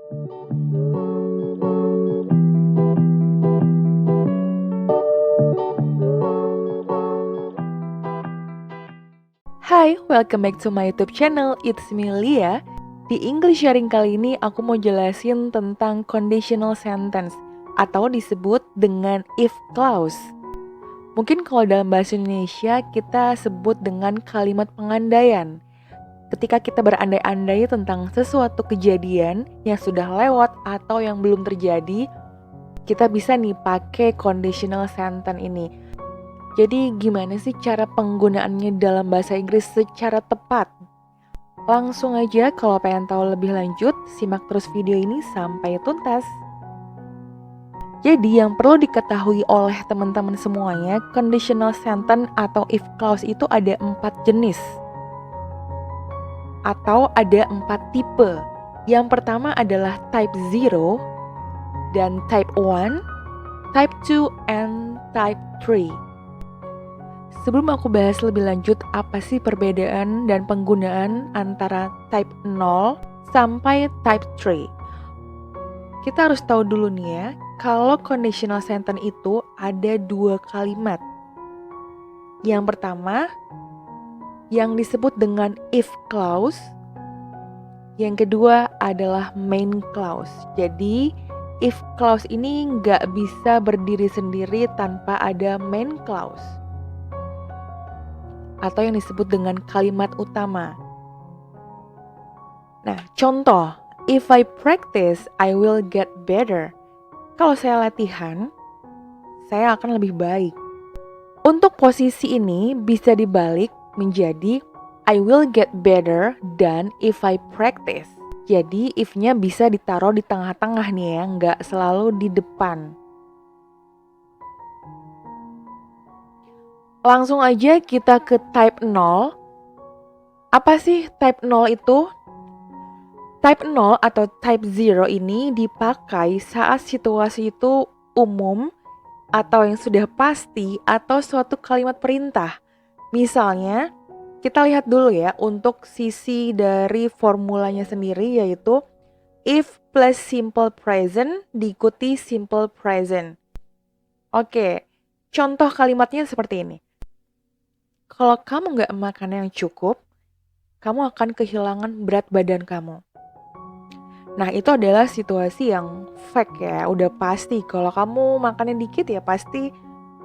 Hai, welcome back to my YouTube channel. It's me, Lia. Di English sharing kali ini aku mau jelasin tentang conditional sentence atau disebut dengan if clause. Mungkin kalau dalam bahasa Indonesia kita sebut dengan kalimat pengandaian. Ketika kita berandai-andai tentang sesuatu kejadian yang sudah lewat atau yang belum terjadi, kita bisa nih pakai conditional sentence ini. Jadi gimana sih cara penggunaannya dalam bahasa Inggris secara tepat? Langsung aja kalau pengen tahu lebih lanjut, simak terus video ini sampai tuntas. Jadi yang perlu diketahui oleh teman-teman semuanya, conditional sentence atau if clause itu ada 4 jenis. Atau ada 4 tipe. Yang pertama adalah type 0, dan type 1, type 2, and type 3. Sebelum aku bahas lebih lanjut apa sih perbedaan dan penggunaan antara type 0 sampai type 3. Kita harus tahu dulu nih ya, kalau conditional sentence itu ada 2 kalimat. Yang pertama, yang disebut dengan if clause. Yang kedua adalah main clause. Jadi, if clause ini nggak bisa berdiri sendiri tanpa ada main clause, atau yang disebut dengan kalimat utama. Nah, contoh, if I practice, I will get better. Kalau saya latihan, saya akan lebih baik. Untuk posisi ini bisa dibalik menjadi I will get better dan if I practice. Jadi if-nya bisa ditaruh di tengah-tengah nih ya, nggak selalu di depan. Langsung aja kita ke type 0. Apa sih type 0 itu? Type 0 atau type 0 ini dipakai saat situasi itu umum atau yang sudah pasti atau suatu kalimat perintah. Misalnya, kita lihat dulu ya untuk sisi dari formulanya sendiri, yaitu if plus simple present diikuti simple present. Oke, contoh kalimatnya seperti ini. Kalau kamu nggak makan yang cukup, kamu akan kehilangan berat badan kamu. Nah, itu adalah situasi yang fact ya, udah pasti. Kalau kamu makannya dikit ya pasti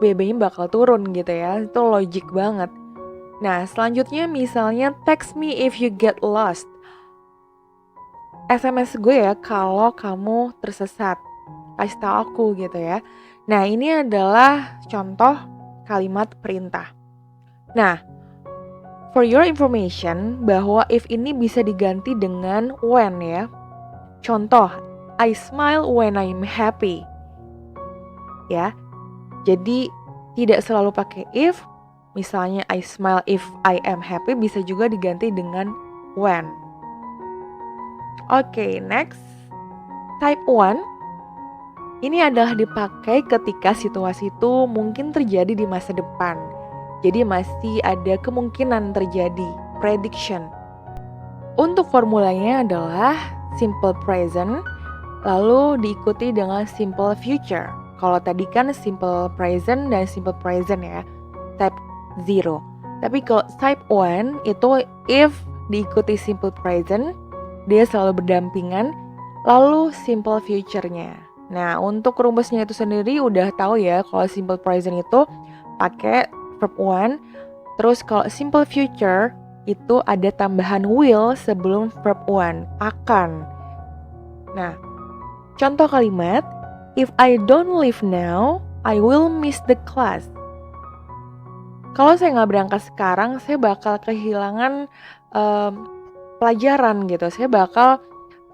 BB-nya bakal turun gitu ya, itu logik banget. Nah, selanjutnya misalnya text me if you get lost. SMS gue ya kalau kamu tersesat, kasih tahu aku gitu ya. Nah, ini adalah contoh kalimat perintah. Nah, for your information, bahwa if ini bisa diganti dengan when ya. Contoh, I smile when I'm happy. Ya, jadi tidak selalu pakai if. Misalnya I smile if I am happy bisa juga diganti dengan when. Oke, next. Type 1. Ini adalah dipakai ketika situasi itu mungkin terjadi di masa depan. Jadi masih ada kemungkinan terjadi, prediction. Untuk formulanya adalah simple present, lalu diikuti dengan simple future. Kalau tadi kan simple present dan simple present ya, type 0. Tapi kalau type 1 itu if diikuti simple present, dia selalu berdampingan, lalu simple future-nya. Nah, untuk rumusnya itu sendiri udah tahu ya, kalau simple present itu pakai verb 1, terus kalau simple future itu ada tambahan will sebelum verb 1, akan. Nah, contoh kalimat, if I don't leave now, I will miss the class. Kalau saya nggak berangkat sekarang, saya bakal kehilangan pelajaran gitu. Saya bakal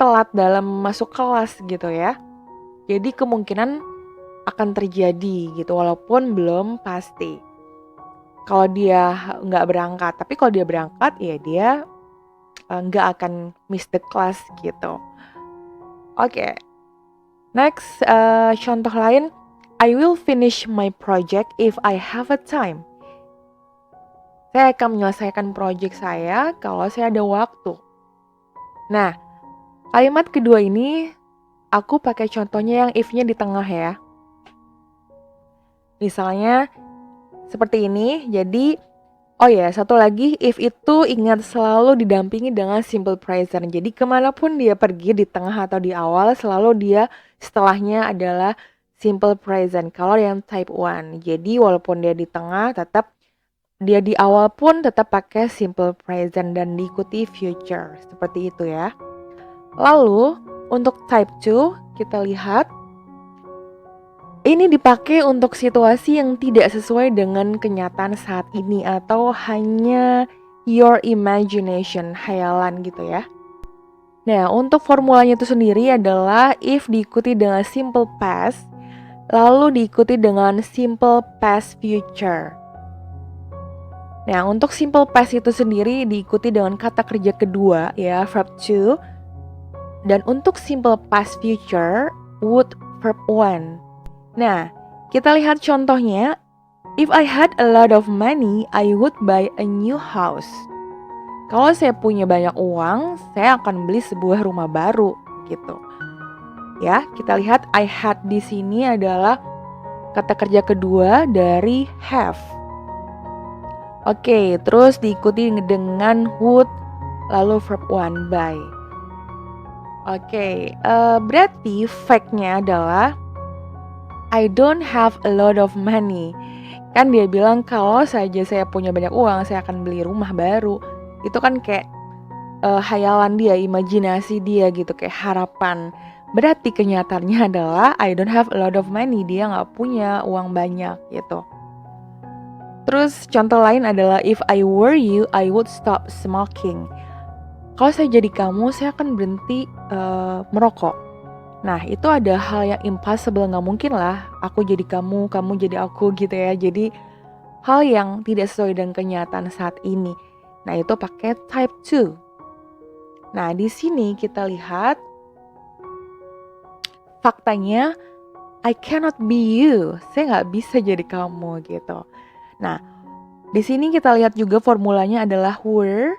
telat dalam masuk kelas gitu ya. Jadi kemungkinan akan terjadi gitu, walaupun belum pasti. Kalau dia nggak berangkat, tapi kalau dia berangkat ya dia nggak akan miss the class gitu. Oke. Next, contoh lain, I will finish my project if I have a time. Saya akan menyelesaikan project saya kalau saya ada waktu. Nah, Kalimat kedua ini aku pakai contohnya yang if-nya di tengah ya. Misalnya seperti ini. Jadi oh ya, satu lagi, if itu ingat selalu didampingi dengan simple present. Jadi kemanapun dia pergi, di tengah atau di awal, selalu dia setelahnya adalah simple present. Kalau yang type 1. Jadi walaupun dia di tengah, tetap dia di awal pun tetap pakai simple present dan diikuti future. Seperti itu ya. Lalu untuk type 2, kita lihat ini dipakai untuk situasi yang tidak sesuai dengan kenyataan saat ini atau hanya your imagination, hayalan gitu ya. Nah, untuk formulanya itu sendiri adalah if diikuti dengan simple past, lalu diikuti dengan simple past future. Nah, untuk simple past itu sendiri diikuti dengan kata kerja kedua ya, verb to. Dan untuk simple past future, would verb 1. Nah, kita lihat contohnya. If I had a lot of money, I would buy a new house. Kalau saya punya banyak uang, saya akan beli sebuah rumah baru, gitu. Ya, kita lihat I had di sini adalah kata kerja kedua dari have. Oke, terus diikuti dengan would, lalu verb 1 buy. Oke, berarti fact-nya adalah I don't have a lot of money. Kan dia bilang kalau saja saya punya banyak uang, saya akan beli rumah baru. Itu kan kayak hayalan dia, imajinasi dia gitu, kayak harapan. Berarti kenyataannya adalah I don't have a lot of money. Dia gak punya uang banyak gitu. Terus contoh lain adalah if I were you, I would stop smoking. Kalau saya jadi kamu, saya akan berhenti merokok. Nah, itu ada hal yang impossible, gak mungkin lah aku jadi kamu jadi aku gitu ya. Jadi hal yang tidak sesuai dengan kenyataan saat ini. Nah, itu pakai type 2. Nah, di sini kita lihat faktanya I cannot be you. Saya gak bisa jadi kamu gitu. Nah, di sini kita lihat juga formulanya adalah were.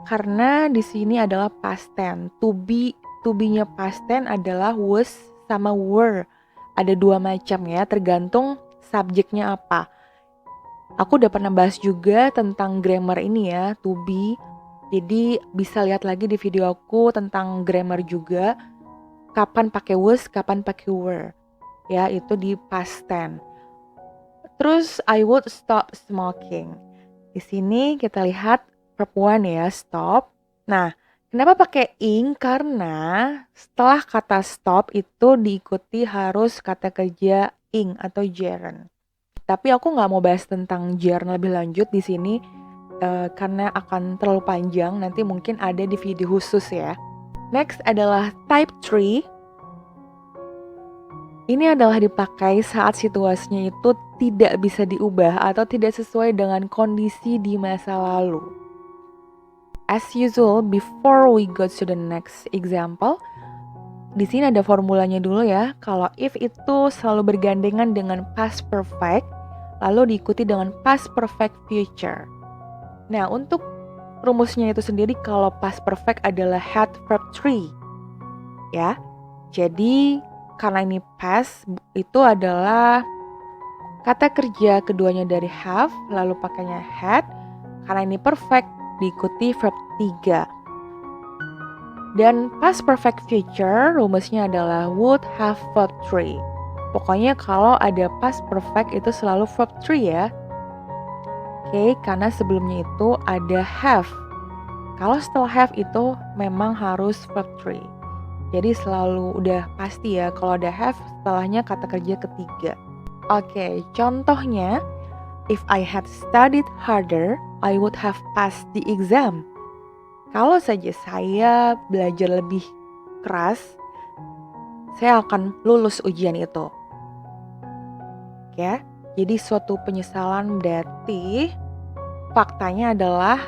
Karena di sini adalah past tense. To be-nya past tense adalah was sama were. Ada dua macam ya, tergantung subjeknya apa. Aku udah pernah bahas juga tentang grammar ini ya, to be. Jadi bisa lihat lagi di video aku tentang grammar juga. Kapan pakai was, kapan pakai were. Ya, itu di past tense. Terus I would stop smoking. Di sini kita lihat verb 1 ya, stop. Nah, kenapa pakai ing? Karena setelah kata stop itu diikuti harus kata kerja ing atau gerund. Tapi aku nggak mau bahas tentang gerund lebih lanjut di sini karena akan terlalu panjang. Nanti mungkin ada di video khusus ya. Next adalah type 3. Ini adalah dipakai saat situasinya itu tidak bisa diubah atau tidak sesuai dengan kondisi di masa lalu. As usual, before we go to the next example, di sini ada formulanya dulu ya. Kalau if itu selalu bergandengan dengan past perfect, lalu diikuti dengan past perfect future. Nah, untuk rumusnya itu sendiri kalau past perfect adalah had verb 3. Ya. Jadi, karena ini past, itu adalah kata kerja keduanya dari have, lalu pakainya had. Karena ini perfect, diikuti verb 3. Dan past perfect future rumusnya adalah would have verb 3. Pokoknya kalau ada past perfect itu selalu verb 3 ya. Oke, karena sebelumnya itu ada have. Kalau setelah have itu memang harus verb 3. Jadi selalu udah pasti ya kalau ada have setelahnya kata kerja ketiga. Oke, contohnya if I had studied harder, I would have passed the exam. Kalau saja saya belajar lebih keras, saya akan lulus ujian itu. Ya, jadi suatu penyesalan berarti faktanya adalah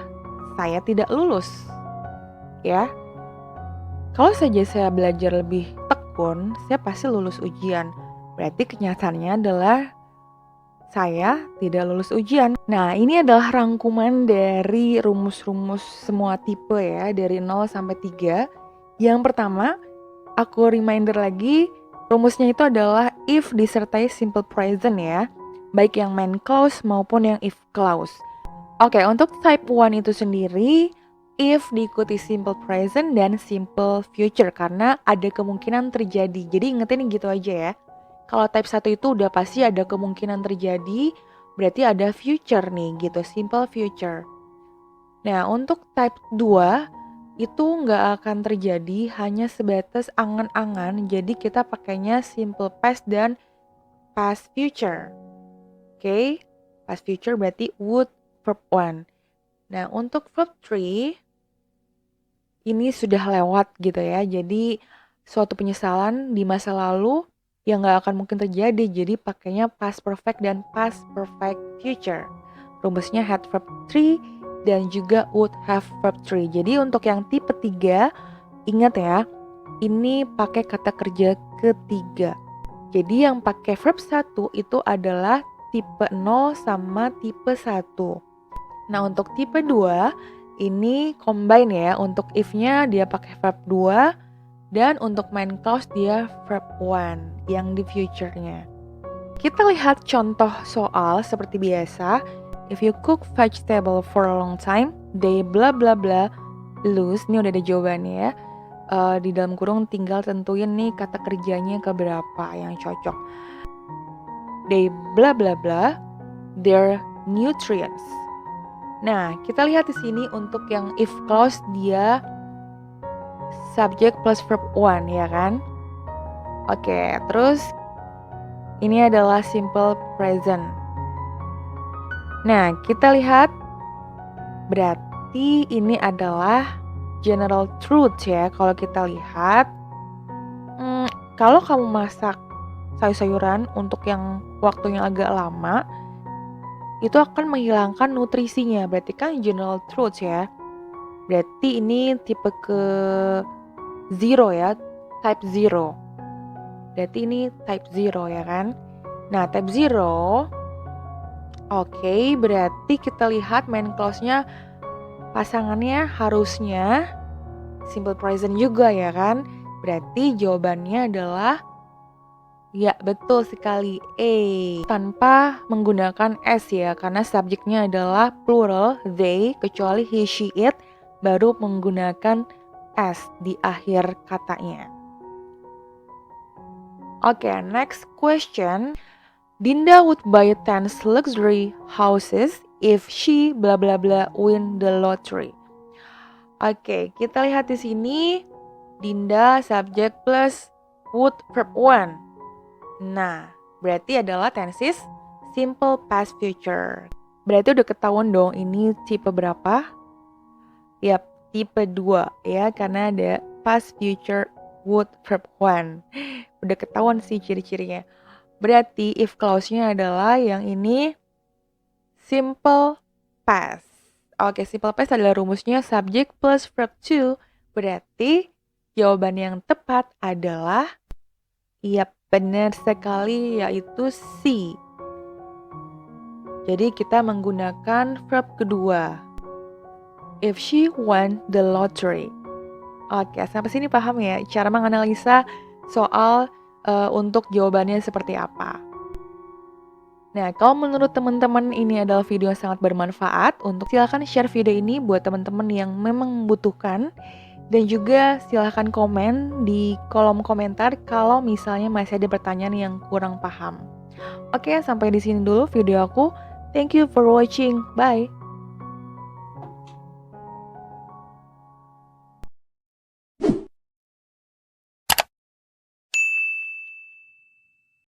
saya tidak lulus. Ya. Kalau saja saya belajar lebih tekun, saya pasti lulus ujian. Berarti kenyataannya adalah saya tidak lulus ujian. Nah, ini adalah rangkuman dari rumus-rumus semua tipe ya, dari 0 sampai 3. Yang pertama, aku reminder lagi, rumusnya itu adalah if disertai simple present ya, baik yang main clause maupun yang if clause. Oke, untuk type 1 itu sendiri, if diikuti simple present dan simple future karena ada kemungkinan terjadi. Jadi ingetin gitu aja ya. Kalau type 1 itu udah pasti ada kemungkinan terjadi, berarti ada future nih gitu, simple future. Nah, untuk type 2 itu nggak akan terjadi, hanya sebatas angan-angan, jadi kita pakainya simple past dan past future. Oke, past future berarti would, verb 1. Nah, untuk verb 3, ini sudah lewat gitu ya, jadi suatu penyesalan di masa lalu yang nggak akan mungkin terjadi, jadi pakainya past perfect dan past perfect future. Rumusnya had verb 3 dan juga would have verb 3. Jadi untuk yang tipe 3, ingat ya, ini pakai kata kerja ketiga. Jadi yang pakai verb 1 itu adalah tipe 0 sama tipe 1. Nah untuk tipe 2, ini combine ya, untuk if-nya dia pakai verb 2, dan untuk main clause dia verb 1 yang di future-nya. Kita lihat contoh soal seperti biasa. If you cook vegetable for a long time, they bla bla bla lose. Ini udah ada jawabannya ya. Di dalam kurung tinggal tentuin nih kata kerjanya keberapa yang cocok. They bla bla bla their nutrients. Nah, kita lihat di sini untuk yang if clause dia subject plus verb 1 ya kan? Oke, terus ini adalah simple present. Nah, kita lihat berarti ini adalah general truth ya. Kalau kita lihat, kalau kamu masak sayur-sayuran untuk yang waktunya agak lama, itu akan menghilangkan nutrisinya. Berarti kan general truth ya. Berarti ini tipe ke 0 ya, type 0. Berarti ini type 0 ya kan. Nah, type 0, oke, berarti kita lihat main clause-nya pasangannya harusnya simple present juga ya kan. Berarti jawabannya adalah ya betul sekali A tanpa menggunakan S ya, karena subjeknya adalah plural they, kecuali he, she, it baru menggunakan S di akhir katanya. Oke, next question. Dinda would buy 10 luxury houses if she bla bla bla win the lottery. Oke, kita lihat di sini Dinda subject plus would verb 1. Nah, berarti adalah tenses simple past future. Berarti udah ketahuan dong ini tipe berapa? Yap, tipe 2 ya, karena ada past future would verb 1. Udah ketahuan sih ciri-cirinya. Berarti if clause-nya adalah yang ini simple past. Oke, simple past adalah rumusnya subject plus verb 2. Berarti jawaban yang tepat adalah benar sekali, yaitu C. Jadi kita menggunakan verb kedua. If she won the lottery. Oke, sampai sini paham ya cara menganalisa soal untuk jawabannya seperti apa. Nah, kalau menurut teman-teman ini adalah video yang sangat bermanfaat, silakan share video ini buat teman-teman yang memang membutuhkan. Dan juga silahkan komen di kolom komentar kalau misalnya masih ada pertanyaan yang kurang paham. Oke, sampai di sini dulu video aku. Thank you for watching. Bye.